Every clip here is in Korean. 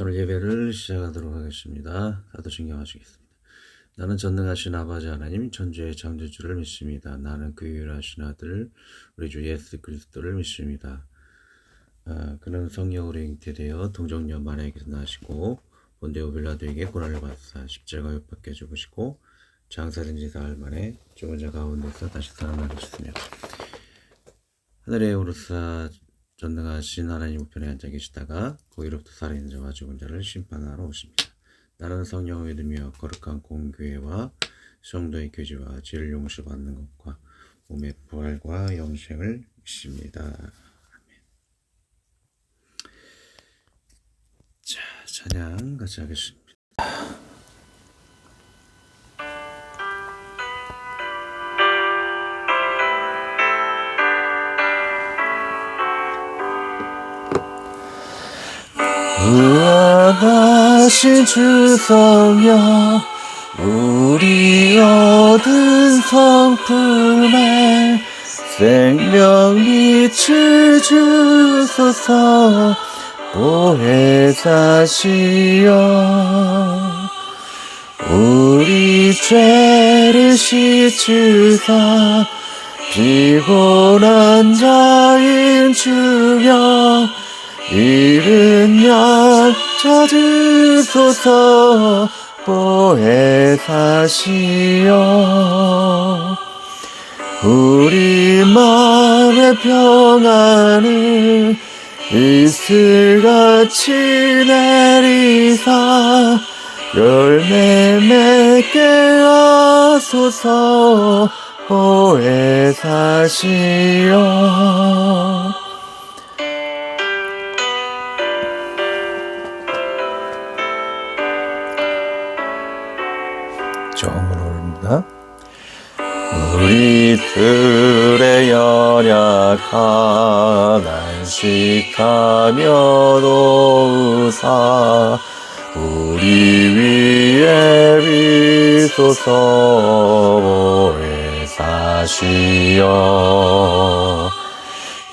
오늘 예배를 시작하도록 하겠습니다. 다들 신경하시겠습니다. 나는 전능하신 아버지 하나님 천주의 창조주를 믿습니다. 나는 그 유일하신 아들 우리 주 예수 그리스도를 믿습니다. 그는 성령으로 잉태되어 동정녀 마리아에게서 나시고 본디오 빌라도에게 고난을 받으사 십자가 못 죽으시고 장사된 지 사흘 만에 죽은 자 가운데서 다시 살아나셨으며 하늘에 오르사 전능하신 하나님 우편에 앉아 계시다가 거기로부터 살아있는 자와 죽은 자를 심판하러 오십니다. 나는 성령을 믿으며 거룩한 공교회와 성도의 교제와 죄를 용서받는 것과 몸의 부활과 영생을 믿습니다. 아멘. 자, 찬양 같이 하겠습니다. 무한하신 주 성령 우리 얻은 성품에 생명 빛을 주소서 보혜사시여 우리 죄를 씻으사 피곤한 자인 주여 이른 양 찾으소서 보혜사시여 우리 마음의 평안을 이슬같이 내리사 열매 맺게 하소서 보혜사시여 처음으로 올립니다. 우리들의 연약한 안식하며 도우사 우리 위에 비소서 보혜사시여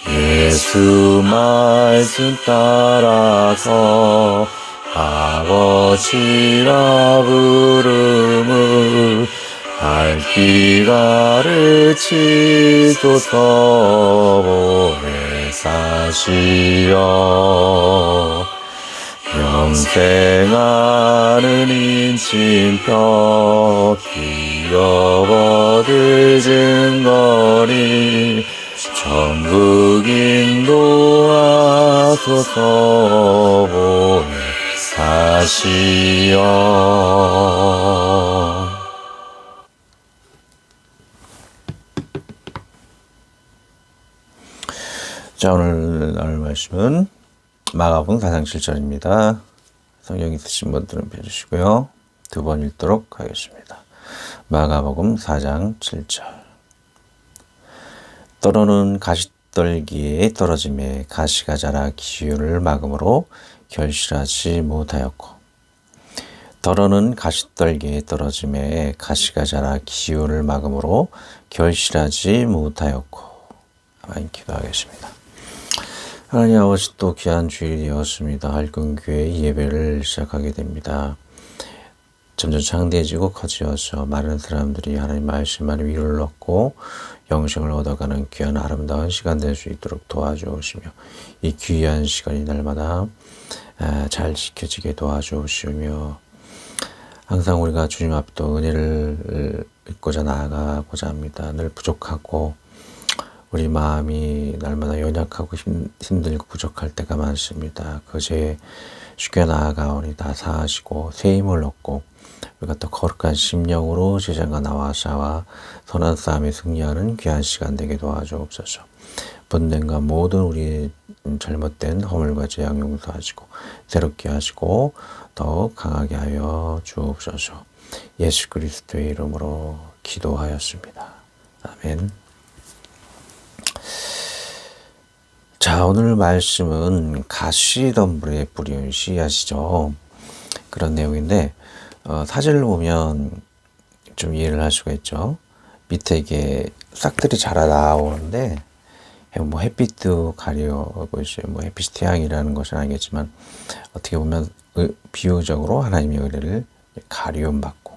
예수 말씀 따라서 아버지라 부름을 밝히 가르치소서 보혜사시여 영생하는 인침표 기업 얻을 증거리 천국 인도하소서 보혜사시여 자, 오늘 나눌 말씀은 마가복음 4장 7절입니다. 성경 있으신 분들은 펴주시고요. 두 번 읽도록 하겠습니다. 마가복음 4장 7절 때로는 가시떨기에 떨어짐에 가시가 자라 기울을 막음으로 결실하지 못하였고 더러는 가시떨기에 떨어짐에 가시가 자라 기울을 막음으로 결실하지 못하였고 아멘. 기도하겠습니다. 하나님 아버지 또 귀한 주일이 되었습니다. 할근교회 예배를 시작하게 됩니다. 점점 창대해지고 커지어서 많은 사람들이 하나님 말씀 안에 위로를 얻고 영생을 얻어가는 귀한 아름다운 시간 될 수 있도록 도와주시며 이 귀한 시간이 날마다 잘 지켜지게 도와주시며 항상 우리가 주님 앞도 은혜를 입고자 나아가고자 합니다. 늘 부족하고 우리 마음이 날마다 연약하고 힘들고 부족할 때가 많습니다. 그제 쉽게 나아가오니 다 사하시고 새 힘을 얻고 우리가 또 거룩한 심령으로 제자가 나와서와 선한 싸움에 승리하는 귀한 시간 되게 도와주옵소서. 분쟁과 모든 우리 잘못된 허물과 재앙 용서하시고 새롭게 하시고 더욱 강하게 하여 주옵소서. 예수 그리스도의 이름으로 기도하였습니다. 아멘. 자, 오늘 말씀은 가시덤불에 뿌리운 씨앗이죠. 그런 내용인데 사진을 보면 좀 이해를 할 수가 있죠. 밑에 이게 싹들이 자라 나오는데 뭐 햇빛도 가려고 있어요. 뭐 햇빛이 태양이라는 것은 아니겠지만 어떻게 보면 비유적으로 하나님의 의뢰를 가리움받고,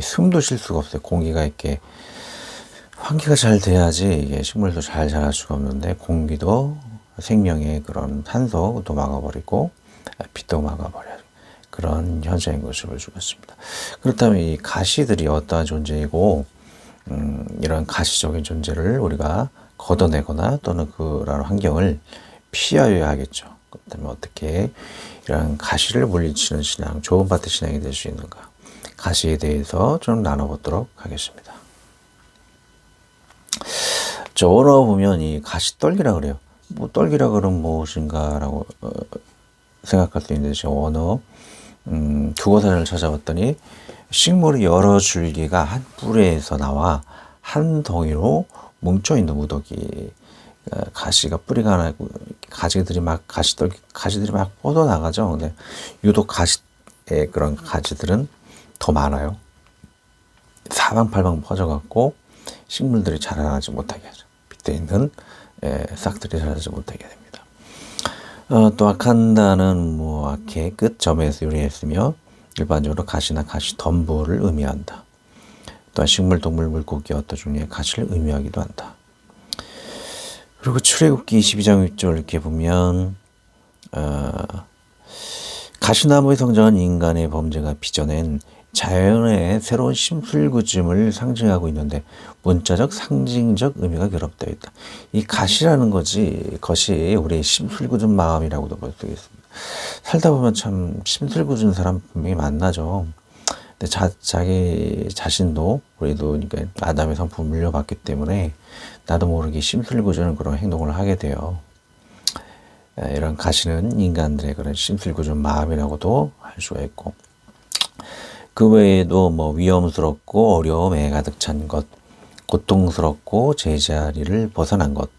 숨도 쉴 수가 없어요. 공기가 이렇게 환기가 잘 돼야지 이게 식물도 잘 자랄 수가 없는데, 공기도 생명의 그런 산소도 막아버리고 빛도 막아버려요. 그런 현상인 것을 보여주고 있습니다. 그렇다면 이 가시들이 어떠한 존재이고, 이런 가시적인 존재를 우리가 걷어내거나 또는 그런 환경을 피하여야 하겠죠. 그렇다면 어떻게 이런 가시를 물리치는 신앙, 좋은 밭의 신앙이 될 수 있는가? 가시에 대해서 좀 나눠보도록 하겠습니다. 저 언어 보면 이 가시떨기라 그래요. 뭐 떨기라 그러면 무엇인가라고 생각할 수 있는데, 제가 언어 국어사전을 찾아봤더니 식물의 여러 줄기가 한 뿌리에서 나와 한 덩이로 뭉쳐있는 무더기, 가시가 뿌리가 나고 가지들이 막 가시들이 막 뻗어나가죠. 근데 유독 가시의 그런 가지들은 더 많아요. 사방팔방 퍼져갖고 식물들이 자라나지 못하게 하죠. 밑에 있는 싹들이 자라지 못하게 됩니다. 또 아칸다는 뭐 악의 끝 점에서 유래했으며 일반적으로 가시나 가시 덤불을 의미한다. 또한 식물, 동물, 물고기 어떤 종류의 가시를 의미하기도 한다. 그리고 출애굽기 22장 6절 이렇게 보면 가시나무의 성장은 인간의 범죄가 빚어낸 자연의 새로운 심술궂음을 상징하고 있는데 문자적, 상징적 의미가 결합되어 있다. 이 가시라는 것이 우리의 심술궂은 마음이라고도 볼 수 있습니다. 살다 보면 참 심술궂은 사람 분명히 만나죠. 근데 자기 자신도 우리도 그러니까 아담의 성품을 물려받기 때문에 나도 모르게 심술궂은 그런 행동을 하게 돼요. 이런 가시는 인간들의 그런 심술궂은 마음이라고도 할 수가 있고, 그 외에도 뭐 위험스럽고 어려움에 가득 찬 것, 고통스럽고 제자리를 벗어난 것,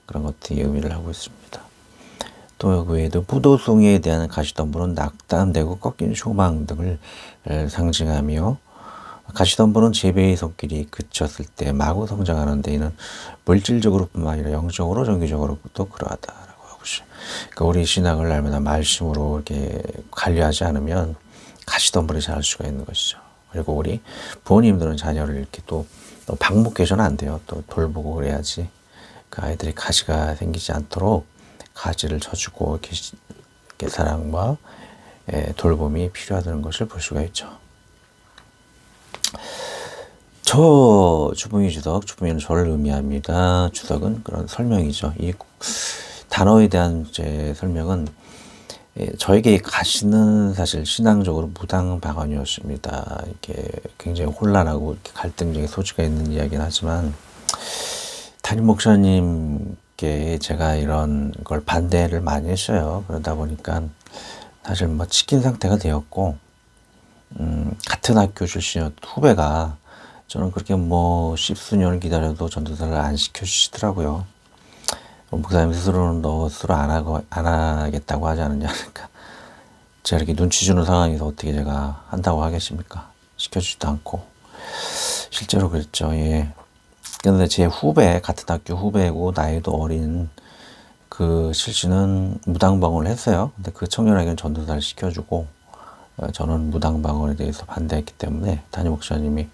그런 것들이 의미를 하고 있습니다. 또 그 외에도 부도송이에 대한 가시덤불은 낙담되고 꺾인 소망 등을 상징하며, 가시덤불은 재배의 손길이 그쳤을 때 마구 성장하는 데에는 물질적으로뿐만 아니라 영적으로, 정기적으로도 그러하다라고 하고 있어요. 그러니까 우리 신앙을 날마다 말씀으로 이렇게 관리하지 않으면 가시덤불이 자랄 수가 있는 것이죠. 그리고 우리 부모님들은 자녀를 이렇게 또 방목해서는 안 돼요. 또 돌보고 그래야지 그 아이들이 가시가 생기지 않도록 가지를 쳐주고 이렇게 사랑과 돌봄이 필요하다는 것을 볼 수가 있죠. 주봉이 주석, 주봉이는 저를 의미합니다. 주석은 그런 설명이죠. 이 단어에 대한 제 설명은 저에게 가시는 사실 신앙적으로 무당방언이었습니다. 이렇게 굉장히 혼란하고 이렇게 갈등적인 소지가 있는 이야기는 하지만, 담임 목사님께 제가 이런 걸 반대를 많이 했어요. 그러다 보니까 사실 뭐 치킨 상태가 되었고, 같은 학교 출신이었던 후배가 저는 그렇게 뭐 십수년을 기다려도 전도사를 안 시켜주시더라고요. 목사님 스스로는 너 스스로 안 하겠다고 하지 않느냐. 그러니까 제가 이렇게 눈치 주는 상황에서 어떻게 제가 한다고 하겠습니까? 시켜주지도 않고. 실제로 그랬죠. 예. 그런데 제 후배, 같은 학교 후배고 나이도 어린 그 실씨는 무당방언을 했어요. 근데 그 청년에게는 전도사를 시켜주고, 저는 무당방언에 대해서 반대했기 때문에 담임 목사님이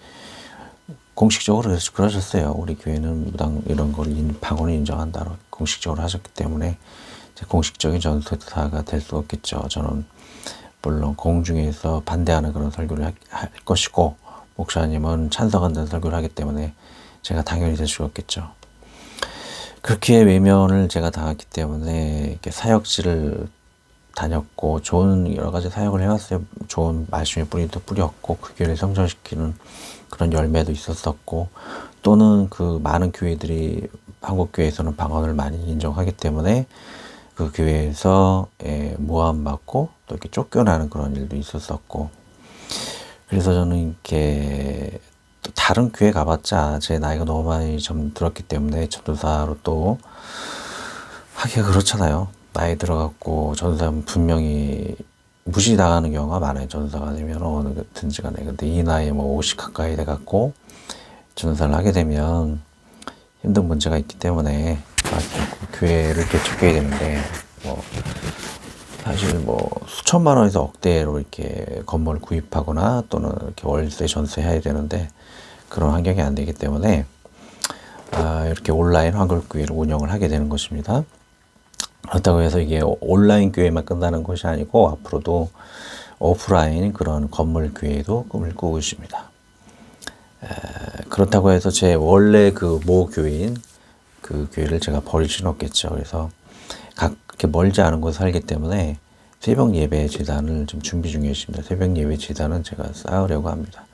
공식적으로 그러셨어요. 우리 교회는 무당 이런 걸 방언을 인정한다고 공식적으로 하셨기 때문에 공식적인 전도사가 될 수 없겠죠. 저는 물론 공중에서 반대하는 그런 설교를 할 것이고, 목사님은 찬성한다는 설교를 하기 때문에 제가 당연히 될 수가 없겠죠. 그렇게 외면을 제가 당했기 때문에 이렇게 사역지를 다녔고, 좋은 여러 가지 사역을 해왔어요. 좋은 말씀의 뿌리도 뿌렸고, 그 교회를 성장시키는 그런 열매도 있었었고, 또는 그 많은 교회들이 한국 교회에서는 방언을 많이 인정하기 때문에 그 교회에서 모함받고 또 이렇게 쫓겨나는 그런 일도 있었었고, 그래서 저는 이렇게 또 다른 교회 가봤자 제 나이가 너무 많이 좀 들었기 때문에 전도사로 또 하기가 그렇잖아요. 나이 들어갖고 전도사는 분명히 무시당하는 경우가 많아요. 전도사가 되면 어느든지 간에. 근데 이 나이에 뭐 50 가까이 돼갖고 전도사를 하게 되면 힘든 문제가 있기 때문에 교회를 개척해야 되는데, 뭐 사실 뭐 수천만 원에서 억대로 이렇게 건물을 구입하거나 또는 이렇게 월세 전세해야 되는데 그런 환경이 안 되기 때문에 이렇게 온라인 한글교회를 운영을 하게 되는 것입니다. 그렇다고 해서 이게 온라인 교회만 끝나는 것이 아니고 앞으로도 오프라인 그런 건물 교회도 꿈을 꾸고 있습니다. 그렇다고 해서 제 원래 그 모 교회인 그 교회를 제가 버릴 수는 없겠죠. 그래서 그렇게 멀지 않은 곳에 살기 때문에 새벽 예배 재단을 좀 준비 중에 있습니다. 새벽 예배 재단은 제가 쌓으려고 합니다.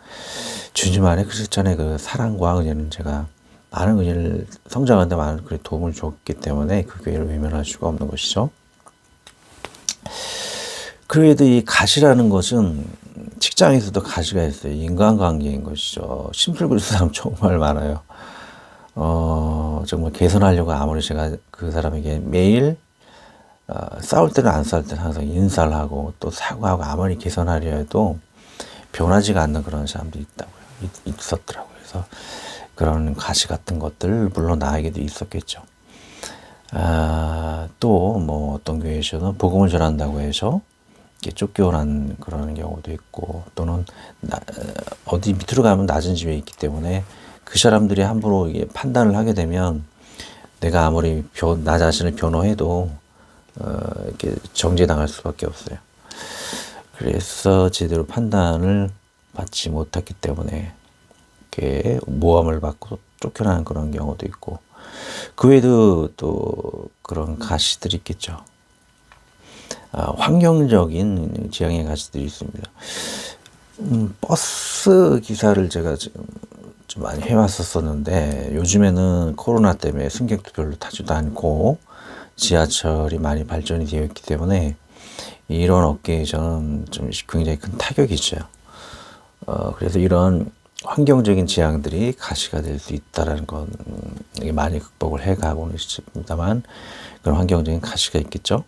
주님 안에 크리스찬의 그 사랑과 은혜는 제가 많은 은혜를 성장하는데 많은 그래 도움을 줬기 때문에 그 교회를 외면할 수가 없는 것이죠. 그래도 이 가시라는 것은 직장에서도 가시가 있어요. 인간관계인 것이죠. 심술 부릴 사람 정말 많아요. 정말 개선하려고 아무리 제가 그 사람에게 매일 싸울 때는 안 싸울 때는 항상 인사를 하고 또 사과하고 아무리 개선하려 해도 변하지가 않는 그런 사람들이 있었더라고요. 그래서 그런 가시 같은 것들 물론 나에게도 있었겠죠. 또 뭐 어떤 교회에서는 복음을 전한다고 해서 이렇게 쫓겨난 그런 경우도 있고 또는 어디 밑으로 가면 낮은 집에 있기 때문에 그 사람들이 함부로 이게 판단을 하게 되면 내가 아무리 나 자신을 변호해도 이렇게 정죄당할 수밖에 없어요. 그래서 제대로 판단을 받지 못했기 때문에 이렇게 모함을 받고 쫓겨나는 그런 경우도 있고 그 외에도 또 그런 가시들이 있겠죠. 환경적인 지향의 가시들이 있습니다. 버스 기사를 제가 지금 좀 많이 해왔었는데 요즘에는 코로나 때문에 승객도 별로 타지도 않고 지하철이 많이 발전이 되어 있기 때문에 이런 업계에 저는 좀 굉장히 큰 타격이죠. 그래서 이런 환경적인 지향들이 가시가 될 수 있다는 건 많이 극복을 해가고는 있습니다만 그런 환경적인 가시가 있겠죠.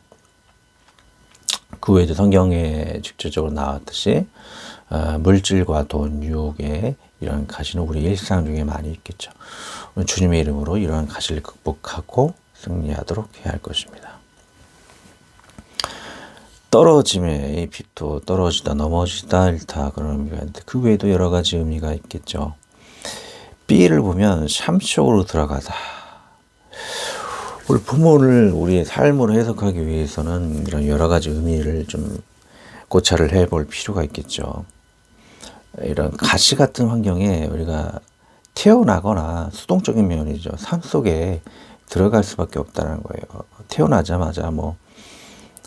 그 외에도 성경에 직접적으로 나왔듯이 물질과 돈, 유혹의 이런 가시는 우리 일상 중에 많이 있겠죠. 주님의 이름으로 이러한 가시를 극복하고 승리하도록 해야 할 것입니다. 떨어짐의 빛도 떨어지다, 넘어지다, 잃다 그런 의미가 있는데 그 외에도 여러 가지 의미가 있겠죠. B를 보면 삶 속으로 들어가다. 우리 부모를 우리의 삶으로 해석하기 위해서는 이런 여러 가지 의미를 좀 고찰을 해볼 필요가 있겠죠. 이런 가시 같은 환경에 우리가 태어나거나 수동적인 면이죠. 삶 속에 들어갈 수밖에 없다는 거예요. 태어나자마자 뭐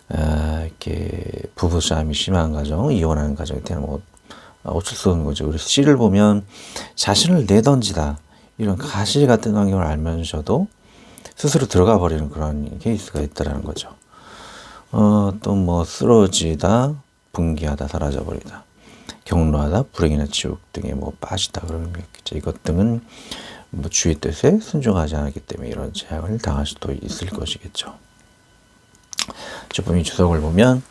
이렇게 부부싸움이 심한 가정, 이혼하는 가정이 되는 뭐 어쩔 수 없는 거죠. 그래서 C를 보면 자신을 내던지다 이런 가시 같은 환경을 알면서도 스스로 들어가 버리는 그런 케이스가 있다라는 거죠. 또 뭐 쓰러지다, 붕괴하다, 사라져 버리다, 경로하다, 불행이나 지옥 등에 뭐 빠지다 그런 의미겠죠. 이것 등은 뭐 주의 뜻에 순종하지 않았기 때문에 이런 재앙을 당할 수도 있을 것이겠죠. 주범이 주석을 보면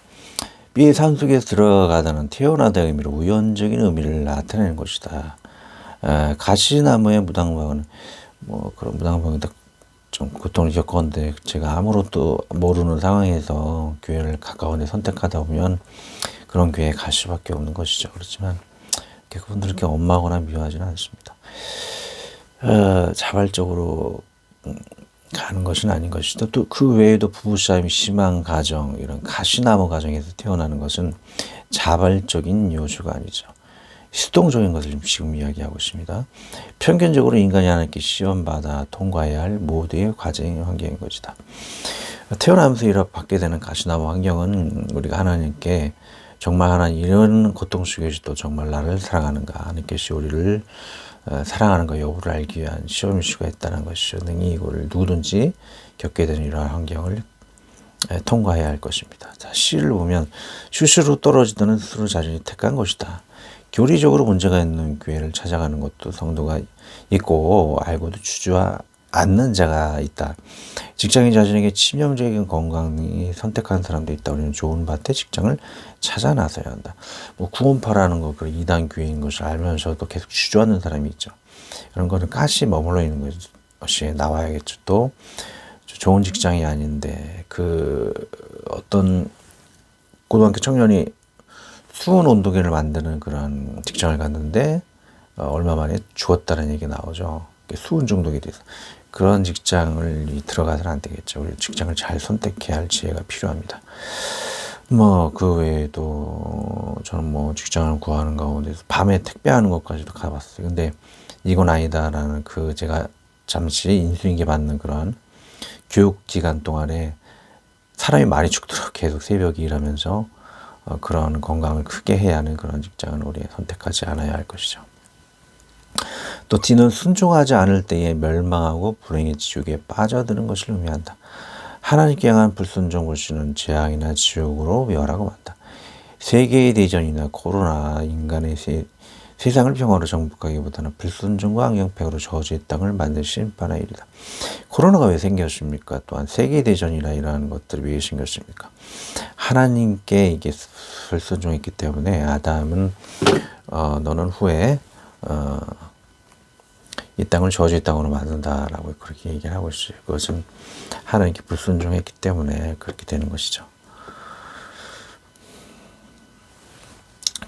B의 삶 속에 들어가다는 태어나다의 의미로 우연적인 의미를 나타내는 것이다. 가시나무의 무당방은 뭐 그런 무당방은 좀 고통을 겪었는데 제가 아무것도 모르는 상황에서 교회를 가까운 데 선택하다 보면 그런 교회에 갈 수밖에 없는 것이죠. 그렇지만 그분들을 이렇게 원망하거나 미워하지는 않습니다. 자발적으로 가는 것은 아닌 것이죠. 또 그 외에도 부부싸움이 심한 가정, 이런 가시나무 가정에서 태어나는 것은 자발적인 요소가 아니죠. 수동적인 것을 지금 이야기하고 있습니다. 평균적으로 인간이 하나님께 시험받아 통과해야 할 모두의 과정의 환경인 것이다. 태어나면서 이렇게 받게 되는 가시나무 환경은 우리가 하나님께 정말 하나님 이런 고통 속에서도 정말 나를 사랑하는가, 하나님께서 우리를 사랑하는 것 여부를 알기 위한 시험일 수가 있다는 것이죠. 능히 이걸 누구든지 겪게 되는 이러한 환경을 통과해야 할 것입니다. 자, C를 보면 스스로 떨어지다는 스스로 자신이 택한 것이다. 교리적으로 문제가 있는 교회를 찾아가는 것도 성도가 있고 알고도 주저앉는 자가 있다. 직장인 자신에게 치명적인 건강이 선택한 사람도 있다. 우리는 좋은 밭에 직장을 찾아 나서야 한다. 뭐 구원파라는 거, 그 이단 교회인 것을 알면서도 계속 주저앉는 사람이 있죠. 그런 거는 가시 머물러 있는 것이 나와야겠죠. 또 좋은 직장이 아닌데 그 어떤 고등학교 청년이 수은 온도계를 만드는 그런 직장을 갔는데 얼마 만에 죽었다는 얘기가 나오죠. 수은 중독이 돼서. 그런 직장을 들어가서는 안 되겠죠. 우리 직장을 잘 선택해야 할 지혜가 필요합니다. 그 외에도 저는 직장을 구하는 가운데서 밤에 택배하는 것까지도 가봤어요. 근데 이건 아니다라는 제가 잠시 인수인계 받는 그런 교육 기간 동안에 사람이 많이 죽도록 계속 새벽에 일하면서 그런 건강을 크게 해야 하는 그런 직장은 우리 선택하지 않아야 할 것이죠. 또 D는 순종하지 않을 때에 멸망하고 불행의 지옥에 빠져드는 것을 의미한다. 하나님께 향한 불순종 불신은 재앙이나 지옥으로 멸하고 만다. 세계의 대전이나 코로나 인간의 세상을 평화로 정복하기보다는 불순종과 악영패로 저주의 땅을 만드신 바나 일이다. 코로나가 왜 생겼습니까? 또한 세계대전이나 이러한 것들이 왜 생겼습니까? 하나님께 이게 불순종했기 때문에 아담은 너는 후에 이 땅을 저주의 땅으로 만든다라고 그렇게 얘기를 하고 있어요. 그것은 하나님께 불순종했기 때문에 그렇게 되는 것이죠.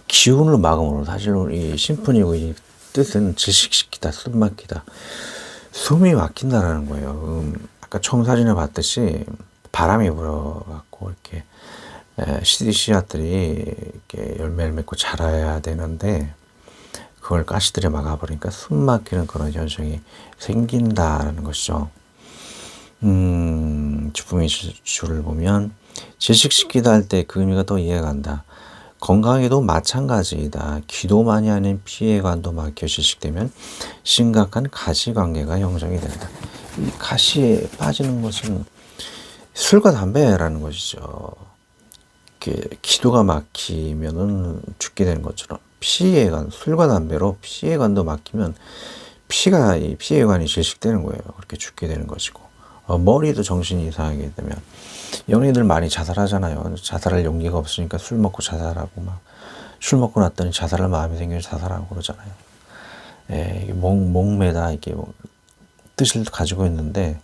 기운을 막음으로 사실 이 심fun이고 이 뜻은 질식시키다, 숨 막히다. 숨이 막힌다라는 거예요. 아까 처음 사진에 봤듯이 바람이 불어갖고 이렇게 씨앗들이 이렇게 열매를 맺고 자라야 되는데 그걸 가시들이 막아버리니까 숨 막히는 그런 현상이 생긴다라는 것이죠. 주품의 줄을 보면 질식시키다 할 때 그 의미가 더 이해가 간다. 건강에도 마찬가지이다. 기도 많이 하는 피해관도 막혀 질식되면 심각한 가시관계가 형성이 된다. 이 가시에 빠지는 것은 술과 담배라는 것이죠. 기도가 막히면은 죽게 되는 것처럼 피해관, 술과 담배로 피해관도 막히면 이 피해관이 질식되는 거예요. 그렇게 죽게 되는 것이고 머리도 정신이 이상하게 되면 연예인들 많이 자살하잖아요. 자살할 용기가 없으니까 술 먹고 자살하고 술 먹고 났더니 자살할 마음이 생겨서 자살하고 그러잖아요. 이게 목매다 이게 뜻을 가지고 있는데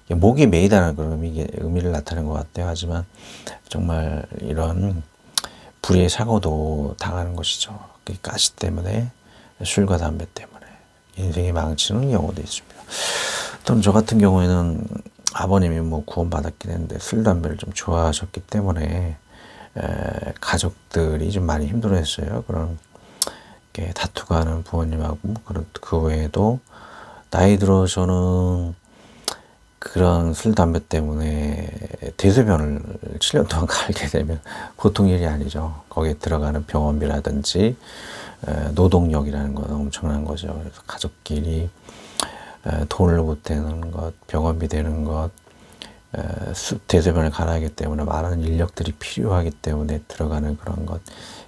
목이 메이다는 그런 의미를 나타낸 것 같아요. 하지만 정말 이런 불의의 사고도 당하는 것이죠. 가시 때문에 술과 담배 때문에 인생이 망치는 경우도 있습니다. 또는 저 같은 경우에는 아버님이 구원받았긴 했는데 술, 담배를 좀 좋아하셨기 때문에 가족들이 좀 많이 힘들어했어요. 그런 다투가 하는 부모님하고 그 외에도 나이 들어서는 그런 술, 담배 때문에 대소변을 7년 동안 갈게 되면 보통 일이 아니죠. 거기에 들어가는 병원비라든지 노동력이라는 건 엄청난 거죠. 그래서 가족끼리 돈을 보태는 것, 병원비 되는 것, 대소변을 갈아야 하기 때문에 많은 인력들이 필요하기 때문에 들어가는 그런 것,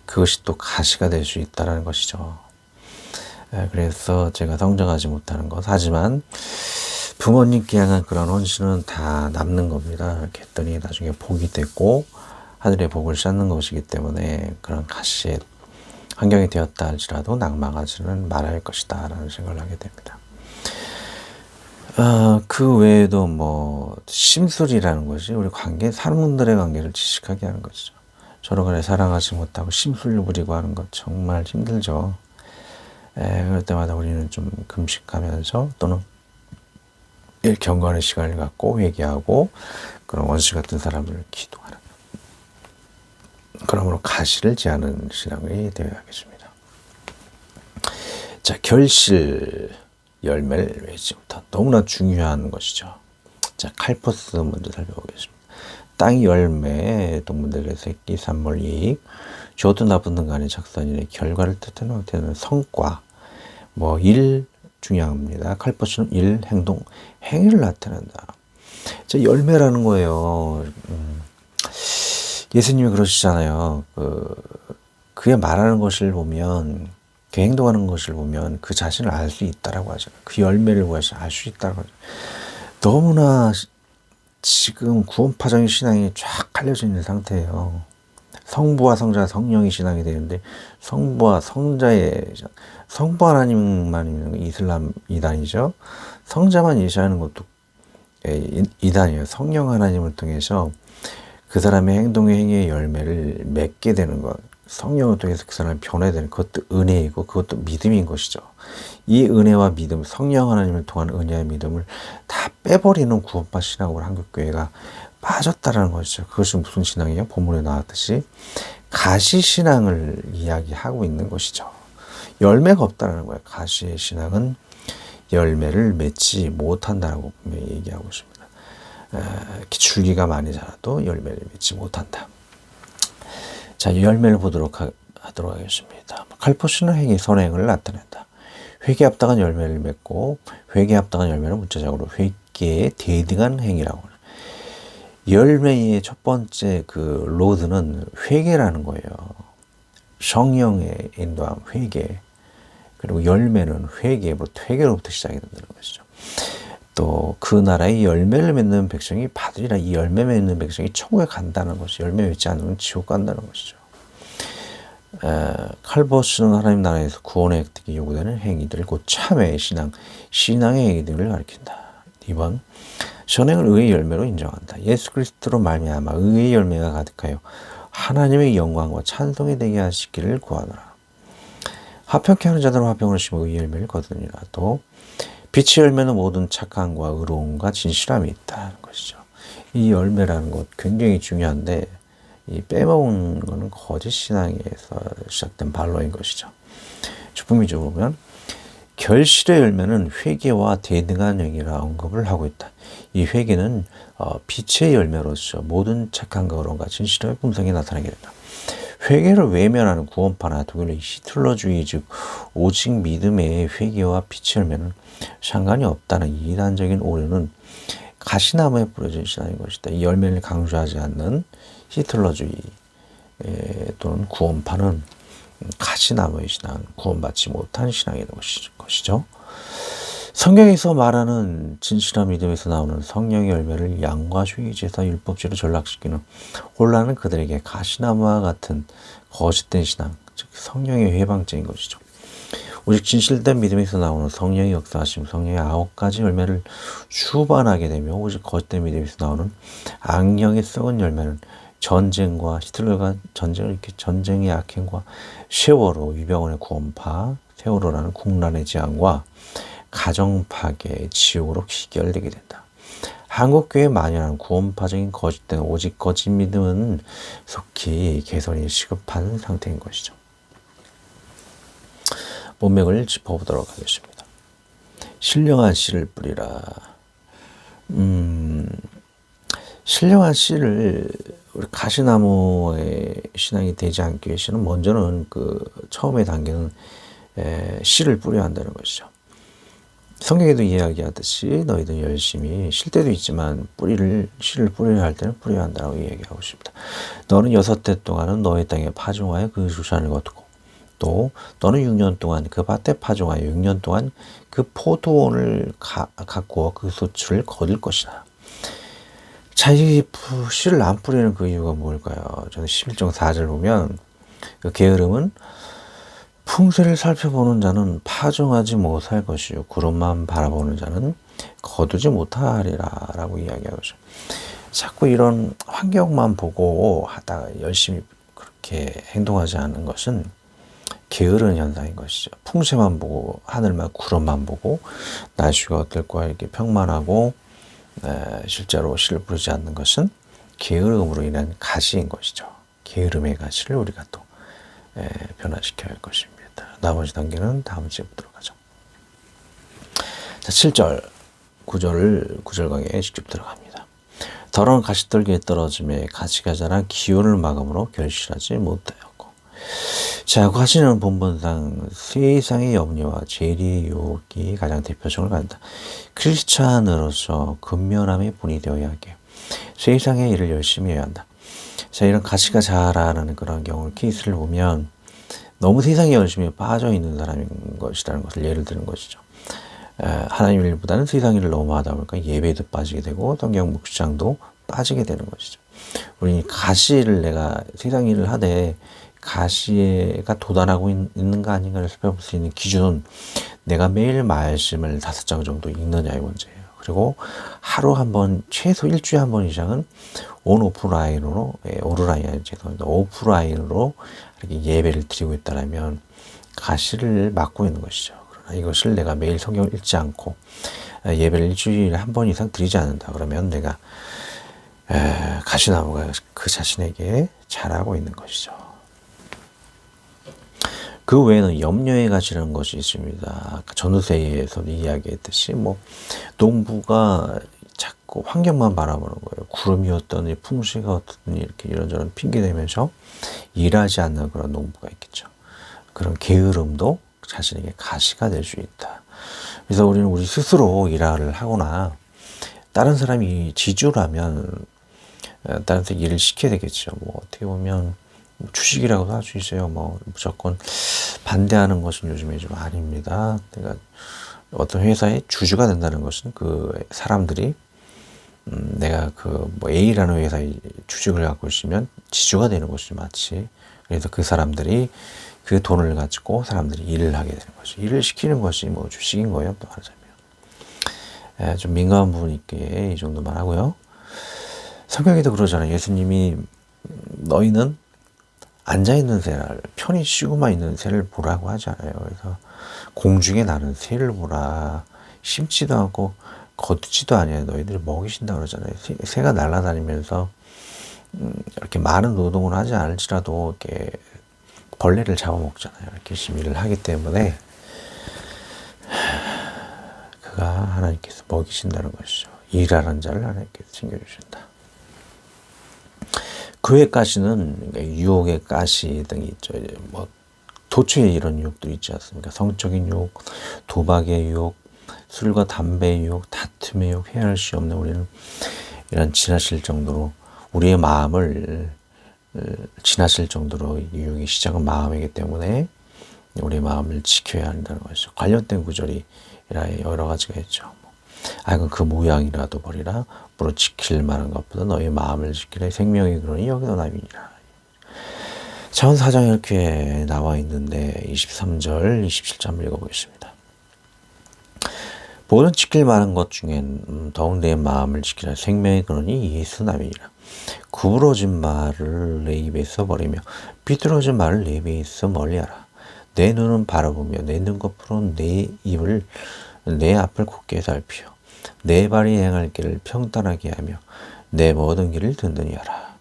그것이 또 가시가 될 수 있다는 것이죠. 그래서 제가 성장하지 못하는 것, 하지만 부모님께 향한 그런 헌신은 다 남는 겁니다. 이렇게 했더니 나중에 복이 됐고 하늘의 복을 쌓는 것이기 때문에 그런 가시의 환경이 되었다 할지라도 낭망하지는 말아야 할 것이다 라는 생각을 하게 됩니다. 그 외에도 심술이라는 것이 우리 사람들의 관계를 지식하게 하는 것이죠. 서로 간에 사랑하지 못하고 심술을 부리고 하는 것 정말 힘들죠. 그럴 때마다 우리는 좀 금식하면서 또는 경건의 시간을 갖고 회개하고 그런 원수 같은 사람을 기도하는, 그러므로 가시를 제하는 신앙이 되어야겠습니다. 자, 결실 열매를 맺지 못한, 너무나 중요한 것이죠. 자, 칼포스 먼저 살펴보겠습니다. 땅이 열매, 동물들의 새끼, 산물, 이익, 좋든 나쁘든 간에 작산일의 결과를 뜻하는 성과, 일 중요합니다. 칼포스는 일, 행동, 행위를 나타낸다. 자, 열매라는 거예요. 예수님이 그러시잖아요. 그의 말하는 것을 보면, 그 행동하는 것을 보면 그 자신을 알 수 있다라고 하잖아요. 그 열매를 보아서 알 수 있다라고 하죠. 너무나 지금 구원파적인 신앙이 쫙 갈려져 있는 상태예요. 성부와 성자, 성령의 신앙이 되는데 성부 하나님만 있는 이슬람 이단이죠. 성자만 예시하는 것도 이단이에요. 성령 하나님을 통해서 그 사람의 행동의 행위의 열매를 맺게 되는 것, 성령을 통해서 그 사람이 변화되는 그것도 은혜이고 그것도 믿음인 것이죠. 이 은혜와 믿음, 성령 하나님을 통한 은혜와 믿음을 다 빼버리는 구원파 신앙으로 한국교회가 빠졌다라는 것이죠. 그것이 무슨 신앙이에요? 본문에 나왔듯이 가시신앙을 이야기하고 있는 것이죠. 열매가 없다는 거예요. 가시의 신앙은 열매를 맺지 못한다라고 분명히 얘기하고 있습니다. 줄기가 많이 자라도 열매를 맺지 못한다. 자, 열매를 보도록 하도록 하겠습니다. 칼포스는 행위, 선행을 나타낸다. 회개에 합당한 열매를 맺고 회개에 합당한 열매는 문자적으로 회개에 대등한 행위라고. 열매의 첫 번째 그 로드는 회개라는 거예요. 성령의 인도함, 회개. 그리고 열매는 회개로부터 시작이 된다는 것이죠. 또 그 나라의 열매를 맺는 백성이 받으리라. 이 열매 맺는 백성이 천국에 간다는 것이, 열매 맺지 않으면 지옥 간다는 것이죠. 칼보스는 하나님 나라에서 구원의 획득이 요구되는 행위들, 곧 참회의 신앙의 행위들을 가리킨다. 2번, 선행을 의의 열매로 인정한다. 예수 그리스도로 말미암아 의의 열매가 가득하여 하나님의 영광과 찬송이 되게 하시기를 구하노라. 화평케 하는 자들은 화평을 심어 의의 열매를 거두니라. 또 빛의 열매는 모든 착함과 의로움과 진실함이 있다는 것이죠. 이 열매라는 것 굉장히 중요한데 이 빼먹은 것은 거짓 신앙에서 시작된 반로인 것이죠. 주품위적으로 보면 결실의 열매는 회개와 대등한 행위라 언급을 하고 있다. 이 회개는 빛의 열매로서 모든 착함과 의로움과 진실함의 품성이 나타나게 된다. 회개를 외면하는 구원파나 독일의 히틀러주의, 즉 오직 믿음의 회개와 빛의 열매는 상관이 없다는 이단적인 오류는 가시나무에 뿌려진 신앙인 것이다. 이 열매를 강조하지 않는 히틀러주의 또는 구원파는 가시나무의 신앙, 구원받지 못한 신앙인 것이죠. 성경에서 말하는 진실한 믿음에서 나오는 성령의 열매를 양과 휴의제사 율법제로 전락시키는 혼란은 그들에게 가시나무와 같은 거짓된 신앙, 즉 성령의 회방죄인 것이죠. 오직 진실된 믿음에서 나오는 성령의 역사하심, 성령의 9가지 열매를 수반하게 되며 오직 거짓된 믿음에서 나오는 악령의 썩은 열매는 전쟁과 히틀러가 전쟁을 일으켜 전쟁의 악행과 세월호, 위병원의 구원파, 세월호라는 국난의 재앙과 가정 파괴의 지옥으로 귀결되게 된다. 한국교회에 만연한 구원파적인 거짓된 오직 거짓 믿음은 속히 개선이 시급한 상태인 것이죠. 문맥을 짚어보도록 하겠습니다. 신령한 씨를 뿌리라. 신령한 씨를 우리 가시나무의 신앙이 되지 않기 위해서는 먼저는 그 처음의 단계는 씨를 뿌려야 한다는 것이죠. 성경에도 이야기하듯이 너희들 열심히 쉴 때도 있지만 씨를 뿌려야 할 때는 뿌려야 한다고 이야기하고 있습니다. 너는 6해 동안은 너의 땅에 파종하여 그 수산을 거두고 또 너는 6년 동안 그 밭에 파종하여 6년 동안 그 포도원을 가꾸어 그 소출을 거둘 것이다. 자, 이 씨를 안 뿌리는 그 이유가 뭘까요? 저는 11장 4절 보면 그 게으름은 풍세를 살펴보는 자는 파종하지 못할 것이요 구름만 바라보는 자는 거두지 못하리라 라고 이야기하고 있어요. 자꾸 이런 환경만 보고 하다가 열심히 그렇게 행동하지 않는 것은 게으른 현상인 것이죠. 풍세만 보고 하늘만 구름만 보고 날씨가 어떨 거야 이렇게 평만하고 실제로 씨를 뿌리지 않는 것은 게으름으로 인한 가시인 것이죠. 게으름의 가시를 우리가 또 변화시켜야 할 것입니다. 나머지 단계는 다음 주에 보도록 하죠. 자, 7절, 9절 강의에 직접 들어갑니다. 더러운 가시떨기에 떨어짐에 가시가 자란 기운을 막음으로 결실하지 못하였고. 자, 가시는 본본상 세상의 염려와 죄의 유혹이 가장 대표성을 갖는다. 크리스찬으로서 근면함의 분이 되어야 하게 세상의 일을 열심히 해야 한다. 자, 이런 가시가 자라는 그런 경우 케이스를 보면 너무 세상에 열심히 빠져 있는 사람인 것이라는 것을 예를 드는 것이죠. 하나님 일보다는 세상 일을 너무 하다 보니까 예배도 빠지게 되고 성경 묵상도 빠지게 되는 것이죠. 우리 가시를 내가 세상 일을 하되 가시가 도달하고 있는가 아닌가를 살펴볼 수 있는 기준은 내가 매일 말씀을 5장 정도 읽느냐의 문제예요. 그리고 하루 한 번, 최소 일주일에 한 번 이상은 오프라인으로, 오프라인, 죄송합니다. 오프라인으로 이렇게 예배를 드리고 있다면 가시를 막고 있는 것이죠. 그러나 이것을 내가 매일 성경을 읽지 않고 예배를 일주일에 한 번 이상 드리지 않는다. 그러면 내가 가시나무가 그 자신에게 자라고 있는 것이죠. 그 외에는 염려의 가시라는 것이 있습니다. 전도서에서 이야기했듯이 농부가 자꾸 환경만 바라보는 거예요. 구름이 어떠니 풍수가 어떠니 이렇게 이런저런 핑계대면서 일하지 않는 그런 농부가 있겠죠. 그런 게으름도 자신에게 가시가 될 수 있다. 그래서 우리는 우리 스스로 일을 하거나 다른 사람이 지주를 하면 다른 사람 일을 시켜야 되겠죠. 어떻게 보면 주식이라고도 할 수 있어요. 무조건 반대하는 것은 요즘에 좀 아닙니다. 내가 어떤 회사의 주주가 된다는 것은 그 사람들이 내가 A라는 회사의 주식을 갖고 있으면 지주가 되는 것이 맞지. 그래서 그 사람들이 그 돈을 가지고 사람들이 일을 하게 되는 것이, 일을 시키는 것이 주식인 거예요. 또 말하자면. 좀 민감한 부분이 있게 이 정도만 하고요. 성경에도 그러잖아요. 예수님이 너희는 앉아있는 새를, 편히 쉬고만 있는 새를 보라고 하잖아요. 그래서 공중에 나는 새를 보라. 심지도 않고 거두지도 아니에요. 너희들이 먹이신다 그러잖아요. 새가 날아다니면서 이렇게 많은 노동을 하지 않을지라도 이렇게 벌레를 잡아먹잖아요. 이렇게 열심히 일을 하기 때문에 그가 하나님께서 먹이신다는 것이죠. 일하는 자를 하나님께서 챙겨주신다. 그 외 가시는 유혹의 가시 등이 있죠. 도처에 이런 유혹들이 있지 않습니까? 성적인 유혹, 도박의 유혹, 술과 담배의 유혹, 다툼의 유혹, 헤아릴 수 없는 우리는 이런 지나칠 정도로 우리의 마음을 지나칠 정도로 유혹의 시작은 마음이기 때문에 우리의 마음을 지켜야 한다는 것이죠. 관련된 구절이 여러 가지가 있죠. 그럼 그 모양이라도 버리라. 무릇 지킬 만한 것보다 너의 마음을 지키라. 생명의 근원이 여기도 남이니라. 차원 4장에 이렇게 나와 있는데 23절, 27절 읽어보겠습니다. 모든 지킬 만한 것 중엔 더욱 내 마음을 지키라. 생명의 근원이 예수 남이니라. 구부러진 말을 내 입에서 버리며 비뚤어진 말을 내 입에서 멀리하라. 내 눈은 바라보며 내 눈꺼풀은 내 입을 내 앞을 굳게 살피어 내 발이 행할 길을 평탄하게 하며 내 모든 길을 든든히 하라.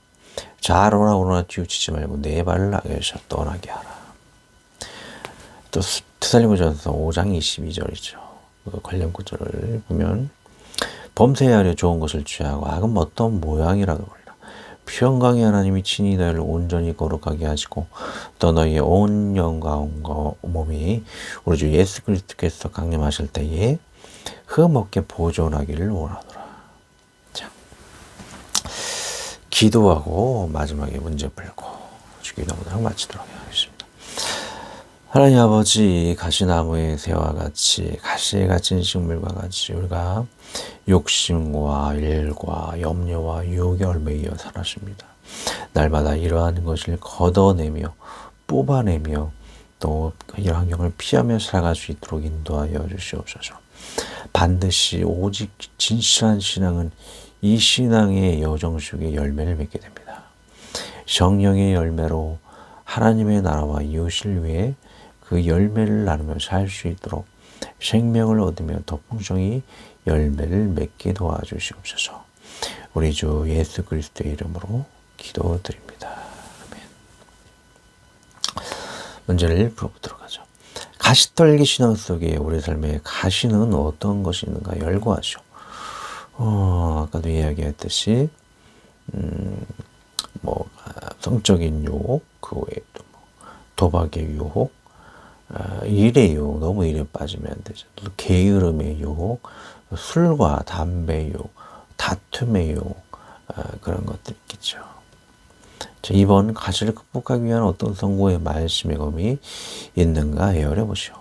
좌로나 우로나 치우치지 말고 내 발을 악에서 떠나게 하라. 또 데살로니가전서 5장 22절이죠. 관련 구절을 보면 범죄하려 좋은 것을 취하고 악은 어떤 모양이라도 버리라. 평강의 하나님이 친히 너희를 온전히 거룩하게 하시고 또 너희의 온 영과 몸이 우리 주 예수 그리스도께서 강림하실 때에 흠없게 보존하기를 원하노라. 자, 기도하고 마지막에 문제 풀고 주기도문을 마치도록 하겠습니다. 하나님 아버지, 가시나무의 새와 같이 가시에 갇힌 식물과 같이 우리가 욕심과 일과 염려와 유혹에 얽매여 살았습니다. 날마다 이러한 것을 걷어내며 뽑아내며 또 이 환경을 피하며 살아갈 수 있도록 인도하여 주시옵소서. 반드시 오직 진실한 신앙은 이 신앙의 여정 속에 열매를 맺게 됩니다. 성령의 열매로 하나님의 나라와 이웃을 위해 그 열매를 나누며 살 수 있도록 생명을 얻으며 더 풍성히 열매를 맺게 도와주시옵소서. 우리 주 예수 그리스도의 이름으로 기도드립니다. 아멘. 문제를 풀어보도록 하죠. 가시떨기 신앙 속에 우리 삶에 가시는 어떤 것이 있는가 열거하죠. 아까도 이야기했듯이 성적인 유혹, 그 외에 또 도박의 유혹, 일의 유혹, 너무 일에 빠지면 안 되죠. 또 게으름의 유혹, 술과 담배의 유혹, 다툼의 유혹, 그런 것들 있겠죠. 자, 이번 가시를 극복하기 위한 어떤 선고의 말씀의 검이 있는가 헤아려 보시오.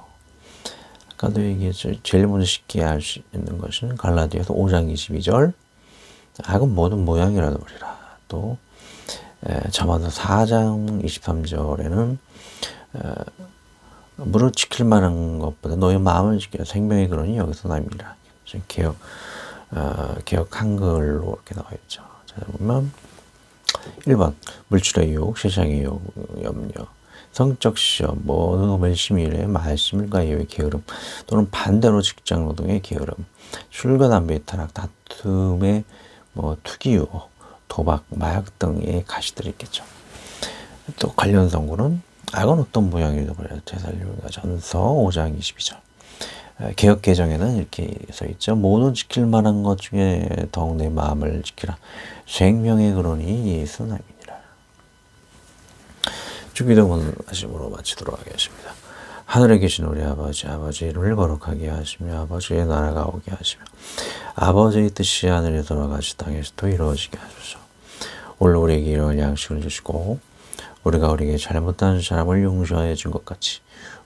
아까도 얘기했죠. 제일 먼저 쉽게 알 수 있는 것은 갈라디아서 5장 22절 악은 모든 모양이라도 버리라. 또 자마다 4장 23절에는 무릇 지킬 만한 것보다 너의 마음을 지켜 생명의 근원이 여기서 남이라. 개혁 개역 한글로 이렇게 나와 있죠. 찾아보면 1번 물질의 유혹, 세상의 유혹, 염려, 성적 시험, 모든 심의의 말씀일과 의 게으름 또는 반대로 직장 노동의 게으름, 술과 담배의 타락, 다툼의 투기 유혹, 도박, 마약 등의 가시들이 있겠죠. 또 관련 성구는 악은 어떤 모양이도 그래요. 데살로니가 전서 5장 22절. 개역 개정에는 이렇게 써 있죠. 모든 지킬 만한 것 중에 더욱 내 마음을 지키라. 생명의 근원이 예수 남이니라. 주기도문 하심으로 마치도록 하겠습니다. 하늘에 계신 우리 아버지, 아버지의 이름을 거룩하게 하시며 아버지의 나라가 오게 하시며 아버지의 뜻이 하늘에 돌아가시 땅에서도 이루어지게 하소서. 오늘 우리에게 일용할 양식을 주시고 우리가 우리에게 잘못한 사람을 용서하여 준 것 같이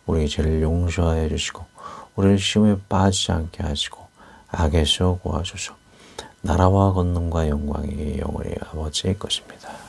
우리의 죄를 용서하여 주시고 우리를 시험에 빠지지 않게 하시고 악에서 구하소서. 나라와 권능과 영광이 영원히 아버지의 것입니다.